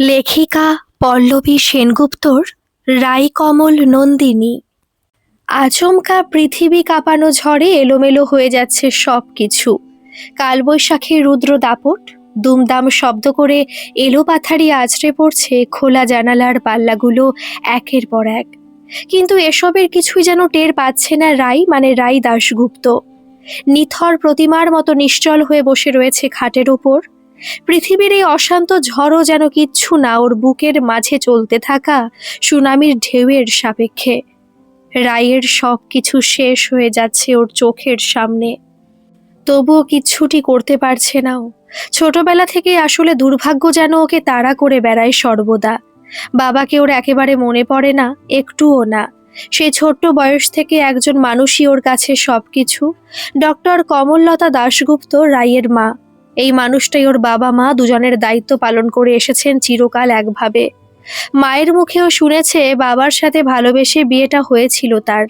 লেখিকা পল্লবী সেনগুপ্তর রাইকমল নন্দিনী। আচমকা পৃথিবী কাঁপানো ঝড়ে এলোমেলো হয়ে যাচ্ছে সব কিছু। কালবৈশাখীর রুদ্র দাপট দুমদাম শব্দ করে এলো পাথারি আছড়ে পড়ছে খোলা জানালার পাল্লাগুলো একের পর এক। কিন্তু এসবের কিছুই যেন টের পাচ্ছে না রাই দাশগুপ্ত। নিথর প্রতিমার মতো নিশ্চল হয়ে বসে রয়েছে খাটের ওপর। পৃথিবীর এই অশান্ত ঝড়ও যেন কিচ্ছু না ওর বুকের মাঝে চলতে থাকা সুনামির ঢেউয়ের সাপেক্ষে। রায়ের সব কিছু শেষ হয়ে যাচ্ছে ওর চোখের সামনে, তবুও কিচ্ছুটি করতে পারছে না ও। ছোটবেলা থেকে আসলে দুর্ভাগ্য যেন ওকে তাড়া করে বেড়ায় সর্বদা। বাবাকে ওর একেবারে মনে পড়ে না, একটুও না। সেই ছোট্ট বয়স থেকে একজন মানুষই ওর কাছে সবকিছু। ডক্টর কমললতা দাশগুপ্ত রায়ের মা। এই মানুষটাই ওর বাবা মা দুজনের দায়িত্ব পালন করে এসেছেন চিরকাল একভাবে। মায়ের মুখেও শুনেছে বাবার সাথে ভালোবেসে বিয়েটা হয়েছিল তার,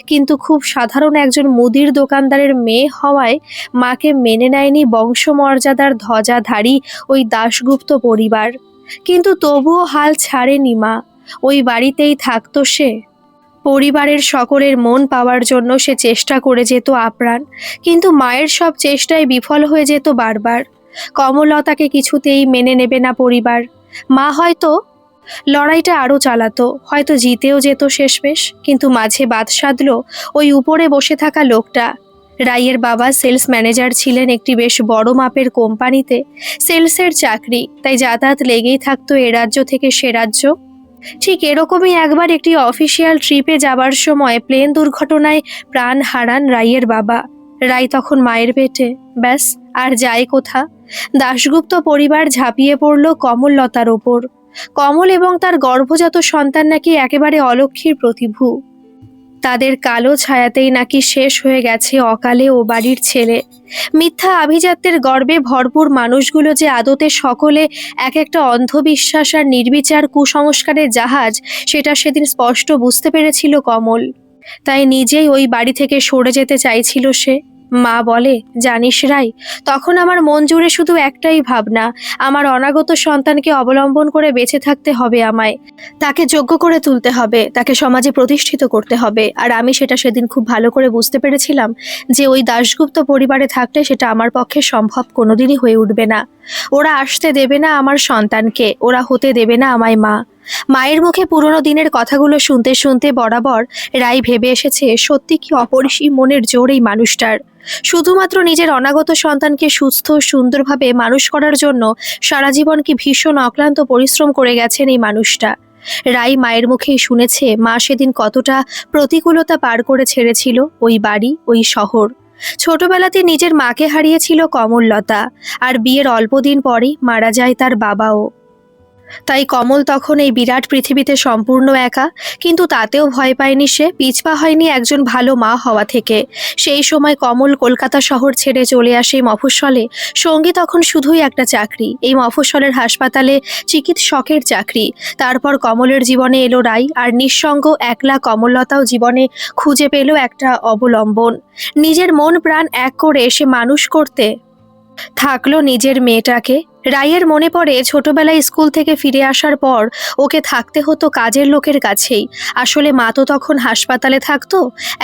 কিন্তু খুব সাধারণ একজন মুদির দোকানদারের মেয়ে হওয়ায় মাকে মেনে নেয়নি বংশমর্যাদার ধ্বজাধারী ওই দাশগুপ্ত পরিবার। কিন্তু তবুও হাল ছাড়েনি মা, ওই বাড়িতেই থাকতো সে। পরিবারের সকলের মন পাওয়ার জন্য সে চেষ্টা করে যেত আপ্রাণ, কিন্তু মায়ের সব চেষ্টায় বিফল হয়ে যেত বারবার। কমললতাকে কিছুতেই মেনে নেবে না পরিবার। মা হয়তো লড়াইটা আরও চালাতো, হয়তো জিতেও যেত শেষমেশ, কিন্তু মাঝে বাদ সাধল ওই উপরে বসে থাকা লোকটা। রাইয়ের বাবা সেলস ম্যানেজার ছিলেন একটি বেশ বড় মাপের কোম্পানিতে, সেলসের চাকরি, তাই যাতায়াত লেগেই থাকতো এ রাজ্য থেকে সে রাজ্য। ঠিক এরকমই একবার একটি অফিসিয়াল ট্রিপে যাবার সময় প্লেন দুর্ঘটনায় প্রাণ হারান রাইয়ের বাবা। রাই তখন মায়ের পেটে, ব্যাস আর যায় কোথা। দাশগুপ্ত পরিবার ঝাঁপিয়ে পড়ল কমললতার ওপর। কমল এবং তার গর্ভজাত সন্তান নাকি একেবারে অলক্ষ্মীর প্রতিভূ। তাদের কালো ছায়াতেই নাকি শেষ হয়ে গেছে অকালে ও বাড়ির ছেলে। মিথ্যা আভিজাত্যের গর্বে ভরপুর মানুষগুলো যে আদতে সকলে এক একটা অন্ধবিশ্বাস আর নির্বিচার কুসংস্কারের জাহাজ, সেটা সেদিন স্পষ্ট বুঝতে পেরেছিল কমল। তাই নিজেই ওই বাড়ি থেকে সরে যেতে চাইছিল সে। মা বলে, জানিস রাই, তখন আমার মন জুড়ে শুধু একটাই ভাবনা, আমার অনাগত সন্তানকে অবলম্বন করে বেঁচে থাকতে হবে আমায়। তাকে যোগ্য করে তুলতে হবে, তাকে সমাজে প্রতিষ্ঠিত করতে হবে। আর আমি সেটা সেদিন খুব ভালো করে বুঝতে পেরেছিলাম যে ওই দাশগুপ্ত পরিবারে থাকলে সেটা আমার পক্ষে সম্ভব কোনোদিনই হয়ে উঠবে না। ওরা আসতে দেবে না আমার সন্তানকে, ওরা হতে দেবে না আমায় মা। মায়ের মুখে পুরনো দিনের কথাগুলো শুনতে শুনতে বরাবর রাই ভেবে এসেছে সত্যি কি অপরিসীম মনের জোর এই মানুষটার। শুধুমাত্র নিজের অনাগত সন্তানকে সুস্থ সুন্দরভাবে মানুষ করার জন্য সারা জীবন কি ভীষণ অক্লান্ত পরিশ্রম করে গেছেন এই মানুষটা। রাই মায়ের মুখেই শুনেছে মা সেদিন কতটা প্রতিকূলতা পার করে ছেড়েছিল ওই বাড়ি, ওই শহর। ছোটবেলাতে নিজের মাকে হারিয়েছিল কমললতা, আর বিয়ের অল্পদিন পরেই মারা যায় তার বাবাও। তাই কমল তখন এই বিরাট পৃথিবীতে সম্পূর্ণ একা, কিন্তু তাতেও ভয় পায়নি সে, পিছপা হয়নি একজন ভালো মা হওয়া থেকে। সেই সময় কমল কলকাতা শহর ছেড়ে চলে আসে মফস্বলে। সঙ্গী তখন শুধুই একটা চাকরি, এই মফস্বলের হাসপাতালে চিকিৎসকের চাকরি। তারপর কমলের জীবনে এলো রাই, আর নিঃসঙ্গ একলা কমললতাও জীবনে খুঁজে পেল একটা অবলম্বন। নিজের মন প্রাণ এক করে সে মানুষ করতে থাকলো নিজের মেয়েটাকে। রাইয়ের মনে পড়ে ছোটবেলায় স্কুল থেকে ফিরে আসার পর ওকে থাকতে হতো কাজের লোকের কাছেই। আসলে মা তো তখন হাসপাতালে থাকতো,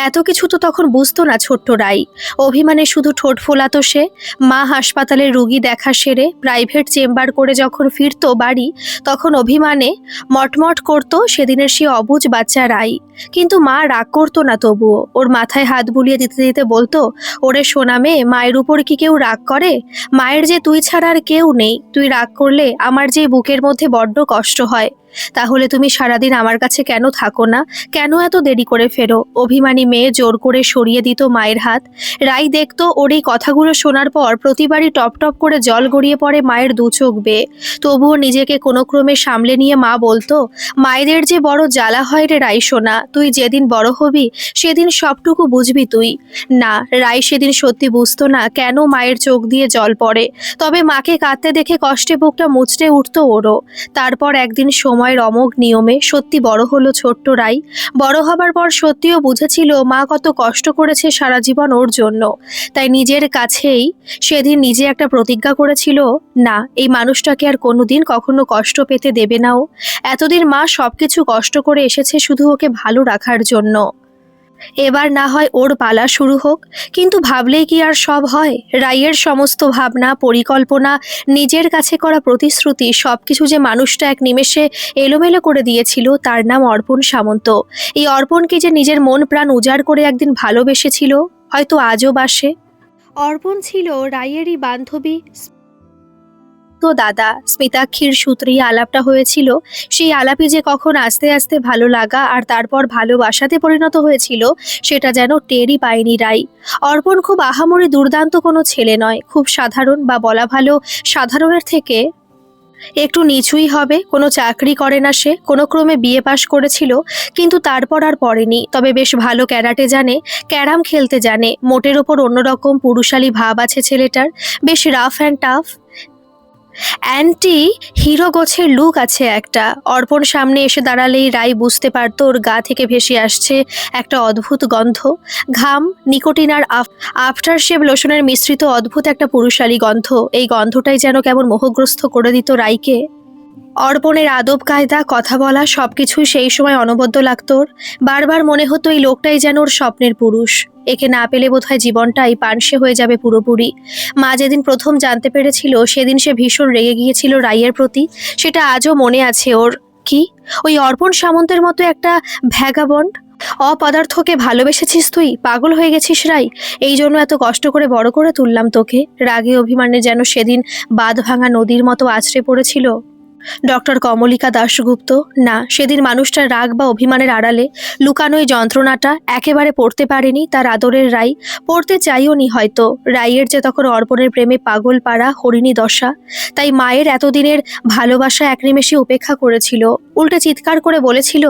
এত কিছু তো তখন বুঝতো না ছোট্ট রাই। অভিমানে শুধু ঠোঁট ফোলাতো সে। মা হাসপাতালে রুগী দেখা সেরে প্রাইভেট চেম্বার করে যখন ফিরতো বাড়ি, তখন অভিমানে মটমট করতো সেদিনের সে অবুঝ বাচ্চা রাই। কিন্তু মা রাগ করতো না তবুও, ওর মাথায় হাত বুলিয়ে দিতে দিতে বলতো, ওরে সোনা মেয়ে, মায়ের উপর কি কেউ রাগ করে? মায়ের যে তুই ছাড়া আর কেউ নেই, তুই রাগ করলে আমার যে বুকের মধ্যে বড্ড কষ্ট হয়। তাহলে তুমি সারাদিন আমার কাছে কেন থাকো না, কেন এত দেরি করে ফেরো? অভিমানী মেয়ে জোর করে সরিয়ে দিত মায়ের হাত। রাই দেখতো ওর এই কথাগুলো শোনার পর প্রতিবারই টপ টপ করে জল গড়িয়ে পড়ে মায়ের দু চোখ বেয়ে। তবুও নিজেকে কোনো ক্রমে সামলে নিয়ে মা বলতো, মায়েদের যে বড় জ্বালা হয় রে রাই সোনা, তুই যেদিন বড় হবি সেদিন সবটুকু বুঝবি তুই। না, রাই সেদিন সত্যি বুঝতো না কেন মায়ের চোখ দিয়ে জল পড়ে। তবে মাকে কাঁদতে দেখে কষ্টে বুকটা মুচড়ে উঠতো ওরও। তারপর একদিন সময় সময়ের অমোঘ নিয়মে সত্যি বড় হলো ছোট্ট রাই। বড় হবার পর সত্যিও বুঝেছিল মা কত কষ্ট করেছে সারা জীবন ওর জন্য। তাই নিজের কাছেই সেদিন নিজে একটা প্রতিজ্ঞা করেছিল, না, এই মানুষটাকে আর কোনোদিন কখনো কষ্ট পেতে দেবে না ও। এতদিন মা সবকিছু কষ্ট করে এসেছে শুধু ওকে ভালো রাখার জন্য। এবার না হয় ওর পালা শুরু হোক। কিন্তু ভাবলেই কি আর সব হয়? রাইয়ের সমস্ত ভাবনা, পরিকল্পনা, নিজের কাছে করা প্রতিশ্রুতি সবকিছু যে মানুষটা এক নিমেষে এলোমেলো করে দিয়েছিল, তার নাম অর্পণ সামন্ত। এই অর্পণকে যে নিজের মন প্রাণ উজাড় করে একদিন ভালোবেসেছিল, হয়তো আজও বাসে। অর্পণ ছিল রাইয়েরই বান্ধবী। তো দাদা স্মিতাক্ষীর সূত্রেই আলাপটা হয়েছিল। সেই আলাপই যে কখন আস্তে আস্তে ভালো লাগা আর তারপর ভালোবাসাতে পরিণত হয়েছিল, সেটা যেন টেরই পায়নি রাই। অর্পণ খুব আহামরি দুর্দান্ত কোনো ছেলে নয়, খুব সাধারণ, বা বলা ভালো সাধারণের থেকে একটু নিচুই হবে। কোনো চাকরি করে না সে, কোনো ক্রমে বিএ পাশ করেছিল, কিন্তু তারপর আর পড়েনি। তবে বেশ ভালো ক্যারাটে জানে, ক্যারাম খেলতে জানে। মোটের ওপর অন্যরকম পুরুষালী ভাব আছে ছেলেটার, বেশ rough and tough, anti hero গোছের লুক আছে একটা। অর্পণ সামনে এসে দাঁড়ালেই রাই বুঝতে পারত ওর গা থেকে ভেসে আসছে একটা অদ্ভুত গন্ধ। ঘাম, নিকোটিন আর আফটার শেভ লোশনের মিশ্রিত অদ্ভুত একটা পুরুষালী গন্ধ। এই গন্ধটাই যেন কেমন মোহগ্রস্ত করে দিত রাইকে। অর্পণের আদব কায়দা, কথা বলা সবকিছুই সেই সময় অনবদ্য লাগত ওর। বারবার মনে হতো এই লোকটাই যেন ওর স্বপ্নের পুরুষ। একে না পেলে বোধহয় জীবনটাই পানসে হয়ে যাবে পুরোপুরি। মা যেদিন প্রথম জানতে পেরেছিল সেদিন সে ভীষণ রেগে গিয়েছিল রাইয়ের প্রতি। সেটা আজও মনে আছে ওর। কি, ওই অর্পণ সামন্তের মতো একটা ভ্যাগাবন্ড অপদার্থকে ভালোবেসেছিস তুই? পাগল হয়ে গেছিস রাই? এই জন্য এত কষ্ট করে বড় করে তুললাম তোকে। রাগে অভিমানে যেন সেদিন বাঁধ ভাঙা নদীর মতো আছড়ে পড়েছিল ডক্টর কমলিকা দাশগুপ্ত। না, সেদিন মানুষটার রাগ বা অভিমানের আড়ালে লুকানো এই যন্ত্রণাটা একেবারে পড়তে পারেনি তার আদরের রাই। পড়তে চাইও নি হয়তো। রাইয়ের যে তখন অর্পণের প্রেমে পাগল পাড়া হরিণী দশা। তাই মায়ের এতদিনের ভালোবাসা এক নিমেষে উপেক্ষা করেছিল। উল্টে চিৎকার করে বলেছিল,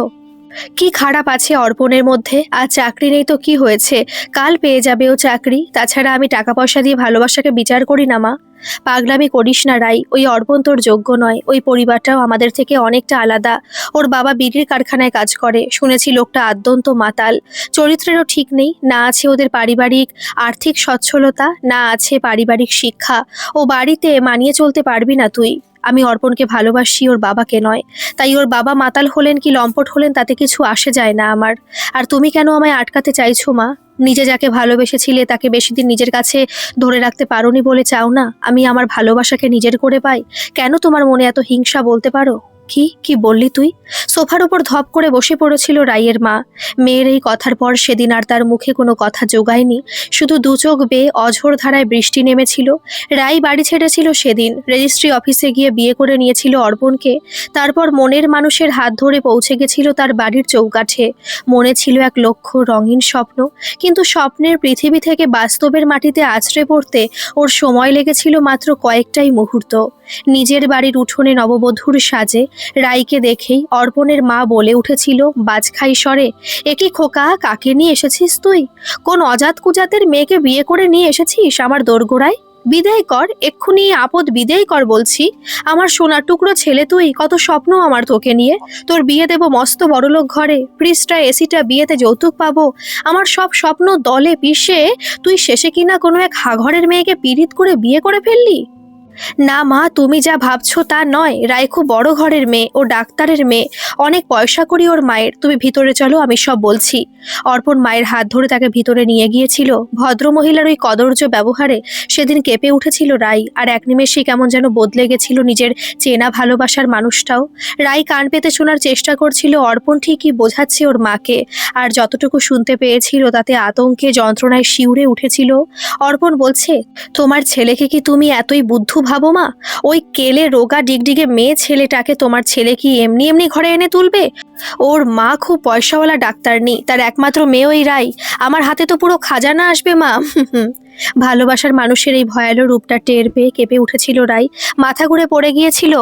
কি খারাপ আছে অর্পণের মধ্যে? আর চাকরি নেই তো কি হয়েছে? কাল পেয়ে যাবে ও চাকরি। তাছাড়া আমি টাকা পয়সা দিয়ে ভালোবাসাকে বিচার করি না মা। পাগলামি করিস না রাই, ওই অর্পণ তোর যোগ্য নয়। ওই পরিবারটাও আমাদের থেকে অনেকটা আলাদা। ওর বাবা বিড়ির কারখানায় কাজ করে, শুনেছি লোকটা আদ্যন্ত মাতাল। চরিত্রেরও ঠিক নেই। না আছে ওদের পারিবারিক আর্থিক সচ্ছলতা, না আছে পারিবারিক শিক্ষা। ও বাড়িতে মানিয়ে চলতে পারবি না তুই। আমি অর্পণকে ভালোবাসি, ওর বাবাকে নয়। তাই ওর বাবা মাতাল হলেন কি লম্পট হলেন তাতে কিছু আসে যায় না আমার। আর তুমি কেন আমায় আটকাতে চাইছো মা? নিজে যাকে ভালোবেসেছিলে তাকে বেশি দিন নিজের কাছে ধরে রাখতে পারোনি বলে চাও না আমি আমার ভালোবাসাকে নিজের করে পাই? কেন তোমার মনে এত হিংসা বলতে পারো? কি কি বললি তুই? সোফার উপর ধপ করে বসে পড়েছিল রাইয়ের মা। মেয়ের এই কথার পর সেদিন আর তার মুখে কোনো কথা জোগায়নি। শুধু দু চোখ বেয়ে অঝোর ধারায় বৃষ্টি নেমেছিল। রাই বাড়ি ছেড়েছিল সেদিন, রেজিস্ট্রি অফিসে গিয়ে বিয়ে করে নিয়েছিল অর্পণকে। তারপর মনের মানুষের হাত ধরে পৌঁছে গেছিল তার বাড়ির চৌকাঠে। মনে ছিল এক লক্ষ্য রঙিন স্বপ্ন, কিন্তু স্বপ্নের পৃথিবী থেকে বাস্তবের মাটিতে আছড়ে পড়তে ওর সময় লেগেছিল মাত্র কয়েকটাই মুহূর্ত। নিজের বাড়ির উঠোনে নববধূর সাজে রাইকে দেখেই অর্পণের মা বলে উঠেছিল বাজখাই স্বরে, এ কি খোকা, কাকে নিয়ে এসেছিস তুই? কোন অজাত কুজাতের মেয়েকে বিয়ে করে নিয়ে এসেছিস আমার দোরগোড়ায়? বিদায় কর এক্ষুনি, আপদ বিদায় কর বলছি। আমার সোনার টুকরো ছেলে তুই, কত স্বপ্ন আমার তোকে নিয়ে। তোর বিয়ে দেব মস্ত বড়লোক ঘরে, ফ্রিজটা এসিটা বিয়েতে যৌতুক পাবো, আমার সব স্বপ্ন দলে পিষে তুই শেষে কিনা কোনো এক হাঘরের মেয়েকে পীড়িত করে বিয়ে করে ফেললি। না মা, তুমি যা ভাবছো তা নয়। রায় খুব বড় ঘরের মেয়ে, ও ডাক্তারের মেয়ে, অনেক পয়সা করি ওর মায়ের। তুমি ভিতরে চলো, আমি সব বলছি। অর্পণ মায়ের হাত ধরে তাকে ভিতরে নিয়ে গিয়েছিল। ভদ্রমহিলার ওই কদর্য ব্যবহারে সেদিন কেঁপে উঠেছিল রাই, আর এক নিমেষেই কেমন যেন বদলে গেছিল নিজের চেনা ভালোবাসার মানুষটাও। রাই কান পেতে শোনার চেষ্টা করছিল অর্পণ ঠিকই বোঝাচ্ছে ওর মাকে, আর যতটুকু শুনতে পেয়েছিল তাতে আতঙ্কে যন্ত্রণায় শিউরে উঠেছিল। অর্পণ বলছে, তোমার ছেলেকে কি তুমি এতই বুদ্ধু ভাবো মা? ওই কেলে রোগা ডিগডিগে মেয়ে ছেলেটাকে তোমার ছেলে কি এমনি এমনি ঘরে এনে তুলবে? ওর মা খুব পয়সাওয়ালা ডাক্তারনি, তার একমাত্র মেয়ে ওই রাই। আমার হাতে তো পুরো খাজানা আসবে মা। ভালোবাসার মানুষের এই ভয়ালো রূপটা টের পেয়ে কেঁপে উঠেছিল রাই। মাথা ঘুরে পড়ে গিয়েছিল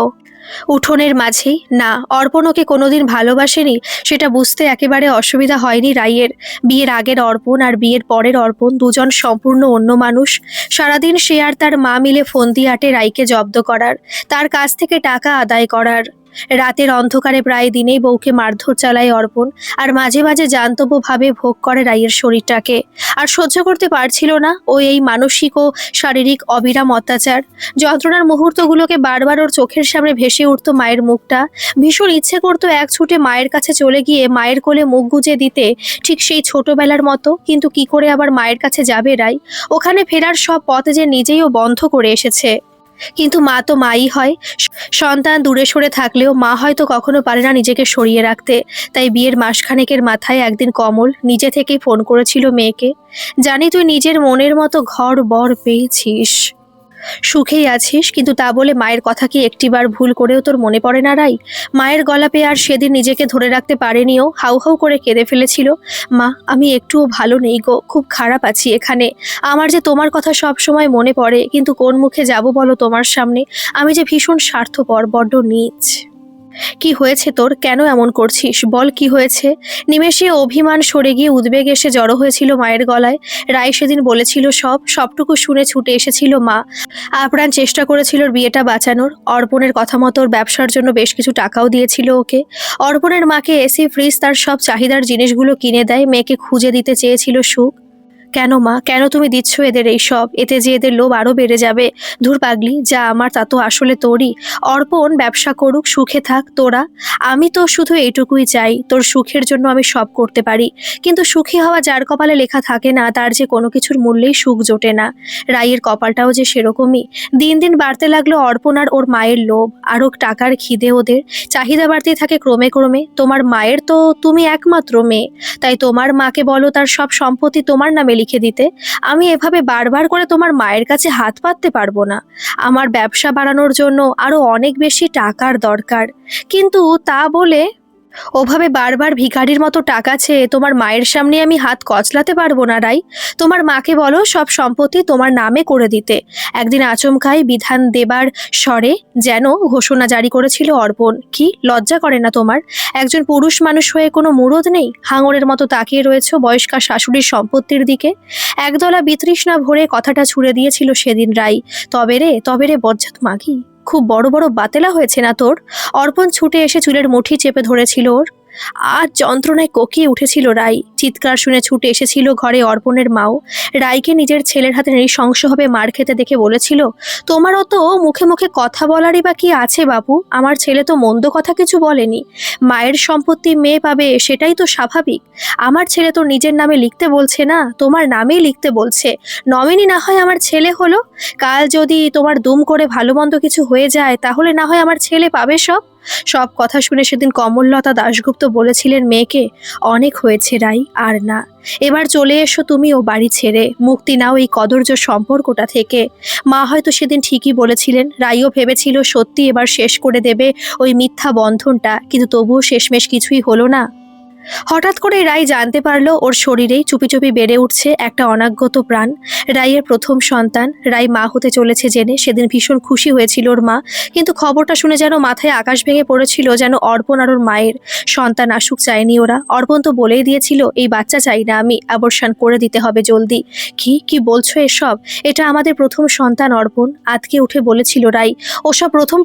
উঠোনের মাঝেই। না, অর্পণ ওকে কোনোদিন ভালোবাসেনি সেটা বুঝতে একেবারে অসুবিধা হয়নি রাইয়ের। বিয়ের আগের অর্পণ আর বিয়ের পরের অর্পণ দুজন সম্পূর্ণ অন্য মানুষ। সারাদিন সে আর তার মা মিলে ফন্দি আটে রাইকে জব্দ করার, তার কাছ থেকে টাকা আদায় করার। রাতের অন্ধকারে প্রায় দিনেই বউকে মারধর চালায় অর্পণ, আর মাঝে মাঝে জান্তব্যভাবে ভোগ করে রাইয়ের শরীরটাকে। আর সহ্য করতে পারছিল না ও এই মানসিক ও শারীরিক অবিরাম অত্যাচার। যন্ত্রণার মুহূর্তগুলোকে বারবার ওর চোখের সামনে ভেসে উঠত মায়ের মুখটা। ভীষণ ইচ্ছে করতো এক ছুটে মায়ের কাছে চলে গিয়ে মায়ের কোলে মুখ গুজে দিতে, ঠিক সেই ছোটবেলার মতো। কিন্তু কি করে আবার মায়ের কাছে যাবে রাই? ওখানে ফেরার সব পথ যে নিজেই ও বন্ধ করে এসেছে। কিন্তু মা তো মাই হয়। সন্তান দূরে সরে থাকলেও মা হয়তো কখনো পারে না নিজেকে সরিয়ে রাখতে। তাই বিয়ের মাসখানেকের মাথায় একদিন কমল নিজে থেকেই ফোন করেছিল মেয়েকে, জানি তুই নিজের মনের মতো ঘর বর পেয়েছিস, সুখেই আছিস, কিন্তু তা বলে মায়ের কথা কি একটিবার ভুল করেও তোর মনে পড়ে না রাই? মায়ের গলা পেয়ে আর সেদিন নিজেকে ধরে রাখতে পারেনিও, হাউ হাউ করে কেঁদে ফেলেছিল। মা, আমি একটুও ভালো নেই গো, খুব খারাপ আছি এখানে। আমার যে তোমার কথা সব সময় মনে পড়ে, কিন্তু কোন মুখে যাব বলো তোমার সামনে? আমি যে ভীষণ স্বার্থপর, বড্ড নীচ। কি হয়েছে তোর? কেন এমন করছিস? বল কি হয়েছে? নিমেষে অভিমান সরে গিয়ে উদ্বেগ এসে জড়ো হয়েছিল মায়ের গলায়। রায় সেদিন বলেছিল সবটুকু শুনে ছুটে এসেছিল মা। আপ্রাণ চেষ্টা করেছিল ওর বিয়েটা বাঁচানোর। অর্পণের কথা মতো ওর ব্যবসার জন্য বেশ কিছু টাকাও দিয়েছিল ওকে। অর্পণের মাকে এসি, ফ্রিজ, তার সব চাহিদার জিনিসগুলো কিনে দেয়। মেয়েকে খুঁজে দিতে চেয়েছিল সুখ। কেন মা, কেন তুমি দিচ্ছ এদের এইসব? এতে যে এদের লোভ আরো বেড়ে যাবে। ধুর পাগলি, যা আমার তা তো আসলে তোরই। অর্পণ ব্যবসা করুক, সুখে থাক তোরা। আমি তো শুধু এইটুকুই চাই, তোর সুখের জন্য আমি সব করতে পারি। কিন্তু সুখী হওয়া যার কপালে লেখা থাকে না, তার যে কোনো কিছুর মূল্যেই সুখ জোটে না। রাইয়ের কপালটাও যে সেরকমই। দিন দিন বাড়তে লাগলো অর্পণ আর ওর মায়ের লোভ, আরও টাকার খিদে ওদের। চাহিদা বাড়তেই থাকে ক্রমে ক্রমে। তোমার মায়ের তো তুমি একমাত্র মেয়ে, তাই তোমার মাকে বলো তার সব সম্পত্তি তোমার নামে লিখে দিতে। আমি এভাবে বারবার করে তোমার মায়ের কাছে হাত পাততে পারবো না। আমার ব্যবসা বাড়ানোর জন্য আরো অনেক বেশি টাকার দরকার। কিন্তু তা বলে ওভাবে বারবার ভিখারির মতো টাকা চেয়ে তোমার মায়ের সামনে আমি হাত কচলাতে পারবো না রাই। তোমার মাকে বলো সব সম্পত্তি তোমার নামে করে দিতে। একদিন আচমকাই বিধান দেবার স্বরে যেন ঘোষণা জারি করেছিল অর্পণ। কি লজ্জা করে না তোমার? একজন পুরুষ মানুষ হয়ে কোনো মুরদ নেই? হাঙরের মতো তাকিয়ে রয়েছো বয়স্কা শাশুড়ির সম্পত্তির দিকে। একদলা বিতৃষ্ণা ভরে কথাটা ছুড়ে দিয়েছিল সেদিন রাই। তবে রে বজ্জাত মাগি, খুব বড় বড় বাতেলা হয়েছে না তোর? অর্পণ ছুটে এসে চুলের মুঠি চেপে ধরেছিল ওর। আজ যন্ত্রণায় কোকিয়ে উঠেছিল রাই। চিৎকার শুনে ছুটে এসেছিল ঘরে অর্পণের মাও। রাইকে নিজের ছেলের হাতে নৃশংসভাবে মার খেতে দেখে বলেছিল, তোমারও তো মুখে মুখে কথা বলারই বা কি আছে বাবু? আমার ছেলে তো মন্দ কথা কিছু বলেনি। মায়ের সম্পত্তি মেয়ে পাবে, সেটাই তো স্বাভাবিক। আমার ছেলে তো নিজের নামে লিখতে বলছে না, তোমার নামেই লিখতে বলছে। নমিনি না হয় আমার ছেলে হলো। কাল যদি তোমার দুম করে ভালো মন্দ কিছু হয়ে যায়, তাহলে না হয় আমার ছেলে পাবে সব কথা শুনে সেদিন কমললতা দাশগুপ্ত বলেছিলেন মেয়েকে, অনেক হয়েছে রাই, আর না। এবার চলে এসো তুমি ও বাড়ি ছেড়ে, মুক্তি নাও এই কদর্য সম্পর্কটা থেকে। মা হয়তো সেদিন ঠিকই বলেছিলেন। রাইও ভেবেছিল সত্যি এবার শেষ করে দেবে ওই মিথ্যা বন্ধনটা, কিন্তু তবুও শেষমেশ কিছুই হলো না। হঠাৎ করে রাই জানতে পারলো ওর শরীরেই চুপি চুপি বেড়ে উঠছে একটা অনাগত প্রাণ। রাইয়ের প্রথম সন্তান। রাই মা হতে চলেছে জেনে সেদিন ভীষণ খুশি হয়েছিল ওর মা। কিন্তু খবরটা শুনে যেন মাথায় আকাশ ভেঙে পড়েছিল, যেন অর্পণ আর ওর মায়ের সন্তান আসুক চায়নি ওরা। অর্পণ তো বলেই দিয়েছিল, এই বাচ্চা চাই না আমি, অ্যাবর্শন করে দিতে হবে জলদি। কি বলছো এসব? এটা আমাদের প্রথম সন্তান অর্পণ, আতকে উঠে বলেছিল রাই। ওসব প্রথম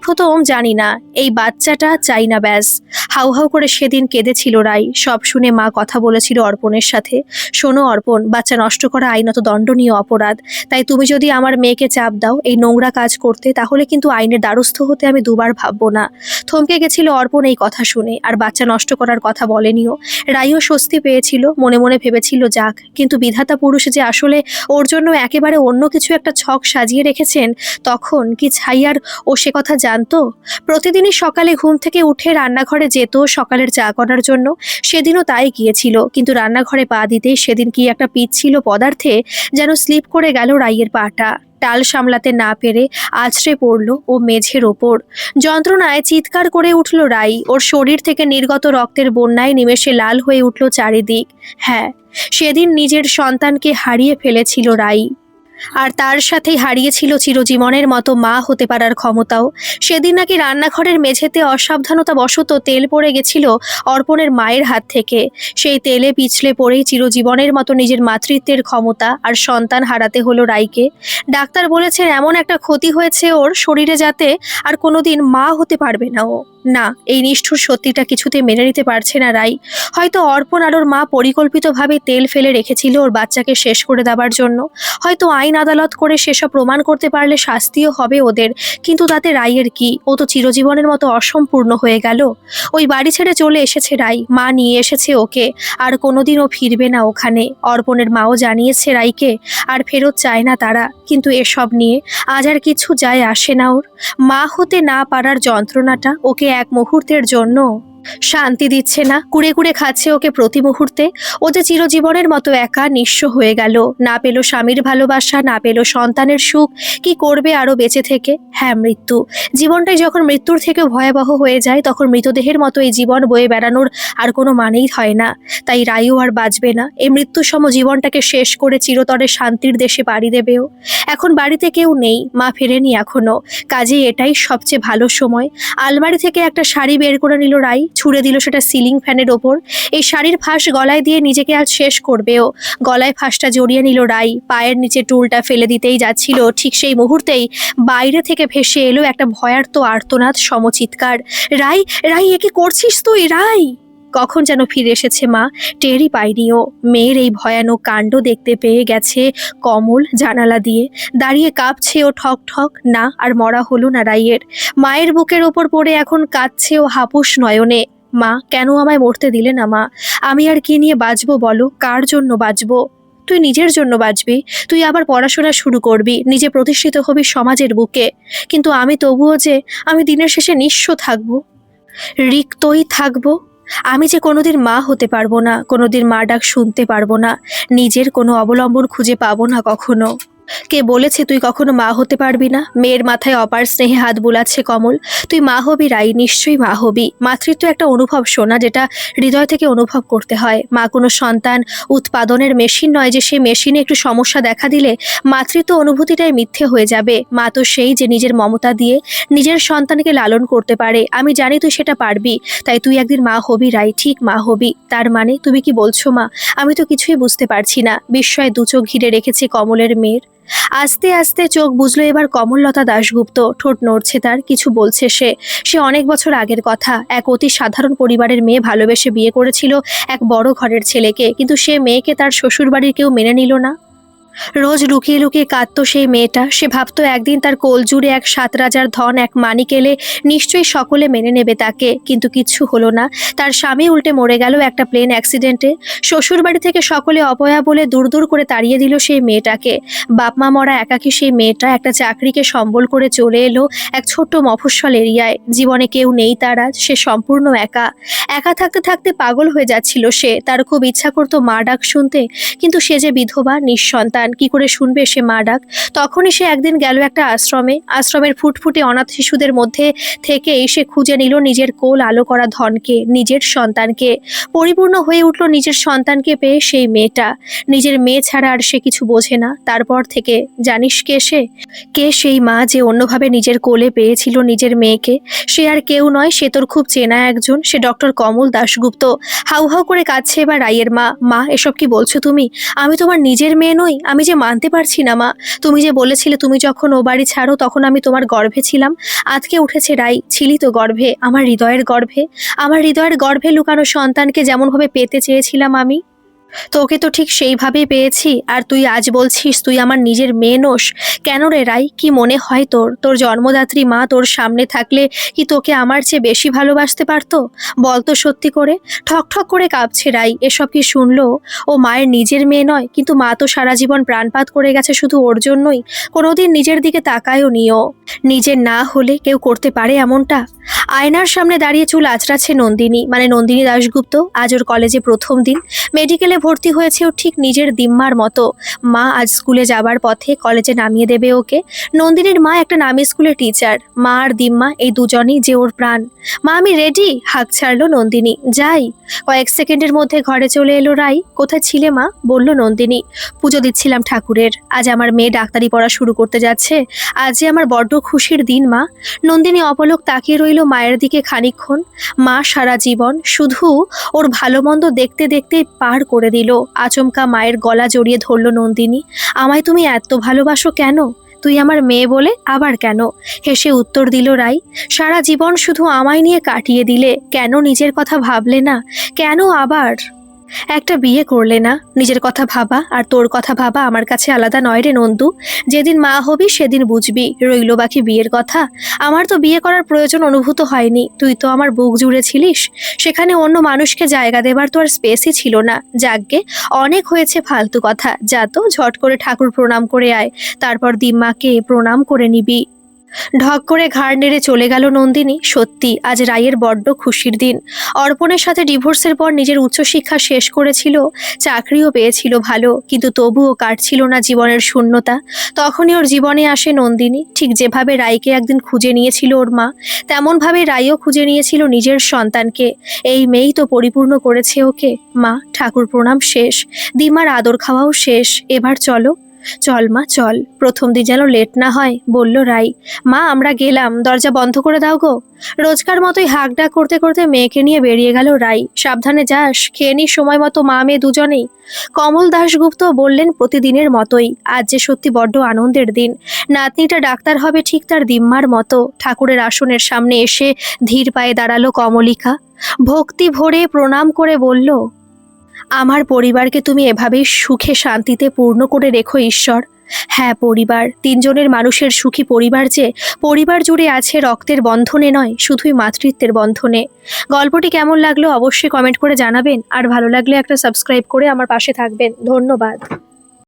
জানি না, এই বাচ্চাটা চাই না ব্যাস। হাউ হাউ করে সেদিন কেঁদেছিল রাই। সব শুনে মা কথা বলেছিল অর্পণের সাথে, শোনো অর্পণ, বাচ্চা নষ্ট করা আইনত দণ্ডনীয় অপরাধ। তাই তুমি যদি আমার মেয়েকে চাপ দাও এই নোংরা কাজ করতে, তাহলে কিন্তু আইনের দ্বারস্থ হতে আমি দুবার ভাববো না। থমকে গেছিল অর্পণ এই কথা শুনে, আর বাচ্চা নষ্ট করার কথা বলেনিও। রাইও স্বস্তি পেয়েছিল, মনে মনে ভেবেছিল যাক, কিন্তু বিধাতা পুরুষ যে আসলে ওর জন্য একেবারে অন্য কিছু একটা ছক সাজিয়ে রেখেছেন, তখন কি ছাইয়ার ও সে কথা জানতো? প্রতিদিনই সকালে ঘুম থেকে উঠে রান্নাঘরে যেত সকালের চা করার জন্য। সেদিনও তাই গিয়েছিল, কিন্তু রান্নাঘরে পা দিতেই সেদিন কি একটা পিচ ছিল পদার্থে, যেন স্লিপ করে গেল রাইয়ের পাটা। টাল সামলাতে না পেরে আছড়ে পড়ল ও মেঝের ওপর। যন্ত্রণায় চিৎকার করে উঠল রাই। ওর শরীর থেকে নির্গত রক্তের বন্যায় নিমেষে লাল হয়ে উঠল চারিদিক। হ্যাঁ, সেদিন নিজের সন্তানকে হারিয়ে ফেলেছিল রাই, আর তার সাথেই হারিয়েছিল চিরজীবনের মতো মা হতে পারার ক্ষমতাও। সেদিন নাকি রান্নাঘরের মেঝেতে অসাবধানতা বশত তেল পড়ে গেছিল অর্পণের মায়ের হাত থেকে। সেই তেলে পিছলে পড়েই চিরজীবনের মতো নিজের মাতৃত্বের ক্ষমতা আর সন্তান হারাতে হলো রাইকে। ডাক্তার বলেছেন এমন একটা ক্ষতি হয়েছে ওর শরীরে, যাতে আর কোনোদিন মা হতে পারবে না ও। না, এই নিষ্ঠুর সত্যিটা কিছুতে মেনে নিতে পারছে না রাই। হয়তো অর্পণ আর ওর মা পরিকল্পিতভাবে তেল ফেলে রেখেছিল ওর বাচ্চাকে শেষ করে দেওয়ার জন্য। হয়তো আইন আদালত করে সেসব প্রমাণ করতে পারলে শাস্তিও হবে ওদের, কিন্তু তাতে রাইয়ের কি? ও তো চিরজীবনের মতো অসম্পূর্ণ হয়ে গেল। ওই বাড়ি ছেড়ে চলে এসেছে রাই, মা নিয়ে এসেছে ওকে, আর কোনোদিনও ফিরবে না ওখানে। অর্পণের মাও জানিয়েছে রাইকে, আর ফেরত চায় না তারা। কিন্তু এসব নিয়ে আজ আর কিছু যায় আসে না ওর। মা হতে না পারার যন্ত্রণাটা ওকে এক মুহূর্তের জন্য শান্তি দিচ্ছে না, কুড়ে কুড়ে খাচ্ছে ওকে প্রতি মুহূর্তে। ও যে চিরজীবনের মতো একা নিঃস্ব হয়ে গেল, না পেল স্বামীর ভালোবাসা, না পেল সন্তানের সুখ। কি করবে আরো বেঁচে থেকে? হ্যাঁ, মৃত্যু। জীবনটাই যখন মৃত্যুর থেকে ভয়াবহ হয়ে যায়, তখন মৃতদেহের মতো এই জীবন বয়ে বেড়ানোর আর কোনো মানেই হয় না। তাই রাইও আর বাঁচবে না, এই মৃত্যুসম জীবনটাকে শেষ করে চিরতরে শান্তির দেশে পাড়ি দেবেও। এখন বাড়িতে কেউ নেই, মা ফেরেনি এখনো, কাজেই এটাই সবচেয়ে ভালো সময়। আলমারি থেকে একটা শাড়ি বের করে নিল রাই, ছুঁড়ে দিল সেটা সিলিং ফ্যানের ওপর। এই শাড়ির ফাঁস গলায় দিয়ে নিজেকে আজ শেষ করবেও। গলায় ফাঁসটা জড়িয়ে নিল রাই, পায়ের নিচে টুলটা ফেলে দিতেই যাচ্ছিল, ঠিক সেই মুহূর্তেই বাইরে থেকে ভেসে এলো একটা ভয়ার্ত আর্তনাদ সমচিৎকার। রাই, রাই, এ কি করছিস তুই রাই? কখন যেন ফিরে এসেছে মা, টেরই পায়নি ও। মেয়ের এই ভয়ানক কাণ্ড দেখতে পেয়ে গেছে কমল জানালা দিয়ে। দাঁড়িয়ে কাঁপছে ও ঠক ঠক। না, আর মরা হলো না রাইয়ের। মায়ের বুকের ওপর পড়ে এখন কাঁদছে ও হাপুস নয়নে। মা, কেন আমায় মরতে দিলে না মা? আমি আর কি নিয়ে বাঁচবো বলো? কার জন্য বাঁচবো? তুই নিজের জন্য বাঁচবি, তুই আবার পড়াশোনা শুরু করবি, নিজে প্রতিষ্ঠিত হবি সমাজের বুকে। কিন্তু আমি তবুও যে, আমি দিনের শেষে নিঃস্ব থাকবো, রিক্তই থাকবো। আমি যে কোনোদিন মা হতে পারবো না, কোনোদিন মা ডাক শুনতে পারবো না, নিজের কোনো অবলম্বন খুঁজে পাবো না কখনো। কে বলেছে তুই কখনো মা হতে পারবি না? মেয়ের মাথায় অপার স্নেহে হাত বুলাচ্ছে কমল। তুই মা হবি রাই, নিশ্চয়ই মা হবি। মাতৃত্ব একটা অনুভব শোনা, যেটা হৃদয় থেকে অনুভব করতে হয়। মা কোনো সন্তান উৎপাদনের মেশিন নয় যে সেই মেশিনে একটু সমস্যা দেখা দিলে মাতৃত্ব অনুভূতিটাই মিথ্যে হয়ে যাবে। মা তো সেই যে নিজের মমতা দিয়ে নিজের সন্তানকে লালন করতে পারে। আমি জানি তুই সেটা পারবি, তাই তুই একদিন মা হবি রাই, ঠিক মা হবি। তার মানে তুমি কি বলছো মা? আমি তো কিছুই বুঝতে পারছি না। বিস্ময়ে দু চোখ ঘিরে রেখেছে কমলের মেয়ের। আস্তে আস্তে চোখ বুঝলো এবার কমললতা দাশগুপ্ত। ঠোঁট নড়ছে তার, কিছু বলছে সে। সে অনেক বছর আগের কথা, এক অতি সাধারণ পরিবারের মেয়ে ভালোবেসে বিয়ে করেছিল এক বড় ঘরের ছেলেকে, কিন্তু সে মেয়েকে তার শ্বশুরবাড়ির কেউ মেনে নিল না। রোজ লুকিয়ে লুকিয়ে কাঁদতো সেই মেয়েটা। সে ভাবতো একদিন তার কোল জুড়ে এক 7 রাজার ধন, এক মানিক এলে নিশ্চয়ই সকলে মেনে নেবে তাকে, কিন্তু কিচ্ছু হলো না। তার স্বামী উল্টে মরে গেল একটা প্লেন অ্যাক্সিডেন্টে। শ্বশুরবাড়ি থেকে সকলে অপয়া বলে দূর দূর করে তাড়িয়ে দিল সেই মেয়েটাকে। বাপ মা মরা একাকী সেই মেয়েটা একটা চাকরিকে সম্বল করে চলে এলো এক ছোট্ট মফস্বল এরিয়ায়। জীবনে কেউ নেই তার আজ, সে সম্পূর্ণ একা। একা থাকতে থাকতে পাগল হয়ে যাচ্ছিল সে। তার খুব ইচ্ছা করতো মা ডাক শুনতে, কিন্তু সে যে বিধবা নিঃসন্তান, কি করে শুনবে সে মা ডাক? তখনই সে একদিন গেল একটা আশ্রমে। আশ্রমের ফুটফুটে অনাথ শিশুদের মধ্যে থেকে সে খুঁজে নিল নিজের কোল আলো করা ধনকে, নিজের সন্তানকে। পরিপূর্ণ হয়ে উঠল নিজের সন্তানকে পেয়ে সেই মেয়েটা। নিজের মেয়ে ছাড়া আর সে কিছু বোঝে না। তারপর থেকে জানিস কে সে? কে সেই মা যে অন্যভাবে নিজের কোলে পেয়েছিল নিজের মেয়েকে? সে আর কেউ নয়, সে তোর খুব চেনা একজন। সে ডক্টর কমল দাশগুপ্ত। হাউ হাউ করে কাঁদছে এবার রাইয়ের মা। মা, এসব কি বলছো তুমি? আমি তোমার নিজের মেয়ে নই? আমি যে মানতে পারছি না মা। তুমি যে বলেছিলে তুমি যখন ও বাড়ি ছাড়ো তখন আমি তোমার গর্ভে ছিলাম। আজকে উঠেছে রাই, ছিলি তো গর্ভে, আমার হৃদয়ের গর্ভে। আমার হৃদয়ের গর্ভে লুকানো সন্তানকে যেমনভাবে পেতে চেয়েছিলাম আমি, তোকে তো ঠিক সেইভাবেই পেয়েছি। আর তুই আজ বলছিস তুই আমার নিজের মেয়ে নোস? কেন রে রাই? কি মনে হয় তোর? তোর জন্মদাত্রী মা তোর সামনে থাকলে কি তোকে আমার চেয়ে বেশি ভালোবাসতে পারতো? বল তো সত্যি করে। ঠক ঠক করে কাঁপছে রাই। এসব কি শুনলো? ও মায়ের নিজের মেয়ে নয়, কিন্তু মা তো সারা জীবন প্রাণপাত করে গেছে শুধু ওর জন্যই। কোনোদিন নিজের দিকে তাকায়ও নিও। নিজের না হলে কেউ করতে পারে এমনটা? আয়নার সামনে দাঁড়িয়ে চুল আঁচড়াচ্ছে নন্দিনী, মানে নন্দিনী দাশগুপ্ত। আজ ওর কলেজে প্রথম দিন। মেডিকেলে ভর্তি হয়েছে ও ঠিক নিজের দিম্মার মতো। মা আজ স্কুলে যাবার পথে কলেজে নামিয়ে দেবে ওকে। নন্দিনীর মা একটা নামী স্কুলের টিচার। মা আর দিম্মা এই দুজনই যে ওর প্রাণ। মা, আমি রেডি, হাঁক ছাড়লো নন্দিনী। যাই। কয়েক সেকেন্ডের মধ্যে ঘরে চলে এলো রাই। কোথায় ছিলে মা? বলল নন্দিনী। পুজো দিচ্ছিলাম ঠাকুরের। আজ আমার মেয়ে ডাক্তারি পড়া শুরু করতে যাচ্ছে। আজ যে আমার বড্ড খুশির দিন মা। নন্দিনী অপলক তাকিয়ে রইল মায়ের দিকে খানিকক্ষণ। মা সারা জীবন শুধু ওর ভালো মন্দ দেখতে দেখতে পার করে দিল। আচমকা মায়ের গলা জড়িয়ে ধরল নন্দিনী। আমায় তুমি এত ভালোবাসো কেন? তুই আমার মেয়ে বলে আবার কেন? হেসে উত্তর দিল রাই। সারা জীবন শুধু আমায় নিয়ে কাটিয়ে দিলে, কেন নিজের কথা ভাবলে না? কেন আবার একটা বিয়ে করলে না? নিজের কথা ভাবা আর তোর কথা ভাবা আমার কাছে আলাদা নয় রে নন্দু। যেদিন মা হবি সেদিন বুঝবি, রইল বাকি বিয়ের কথা। আমার তো বিয়ে করার প্রয়োজন অনুভূত হয়নি, তুই তো আমার বুক জুড়ে ছিলিস। সেখানে অন্য মানুষকে জায়গা দেবার তো আর স্পেসই ছিল না। যাকগে, অনেক হয়েছে ফালতু কথা, যা তো ঝট করে ঠাকুর প্রণাম করে আয়, তারপর দিম্মাকে প্রণাম করে নিবি। ঢক করে ঘাড় নেড়ে চলে গেল নন্দিনী। সত্যি আজ রায়ের বড্ড খুশির দিন। অর্পণের সাথে ডিভোর্সের পর নিজের উচ্চশিক্ষা শেষ করেছিল, চাকরিও পেয়েছিল ভালো, কিন্তু তবুও কাটছিল না জীবনের শূন্যতা। তখনই ওর জীবনে আসে নন্দিনী। ঠিক যেভাবে রায়কে একদিন খুঁজে নিয়েছিল ওর মা, তেমনভাবে রায়ও খুঁজে নিয়েছিল নিজের সন্তানকে। এই মেয়েই তো পরিপূর্ণ করেছে ওকে। মা, ঠাকুর প্রণাম শেষ, দিমার আদর খাওয়াও শেষ, এবার চলো। চল মা চল, প্রথম দিন যেন লেট না হয়, বলল রাই। মা, আমরা গেলাম, দরজা বন্ধ করে দাও গো। রোজকার মতোই হাঁক ডাক করতে করতে মেয়েকে নিয়ে বেরিয়ে গেল রাই। সাবধানে যাস, খেয়ে নিস সময় মতো মা মেয়ে দুজনেই। কমল দাশগুপ্ত বললেন, প্রতিদিনের মতোই আজ যে সত্যি বড্ড আনন্দের দিন। নাতনিটা ডাক্তার হবে ঠিক তার দিম্মার মতো। ঠাকুরের আসনের সামনে এসে ধীর পায়ে দাঁড়ালো কমলিকা। ভক্তি ভরে প্রণাম করে বলল, আমার পরিবারকে তুমি এভাবেই সুখে শান্তিতে পূর্ণ করে রেখো ঈশ্বর। হ্যাঁ, পরিবার, তিনজনের মানুষের সুখী পরিবার যে পরিবার জুড়ে আছে রক্তের বন্ধনে নয়, শুধুই মাতৃত্বের বন্ধনে। গল্পটি কেমন লাগলো অবশ্যই কমেন্ট করে জানাবেন, আর ভালো লাগলে একটা সাবস্ক্রাইব করে আমার পাশে থাকবেন। ধন্যবাদ।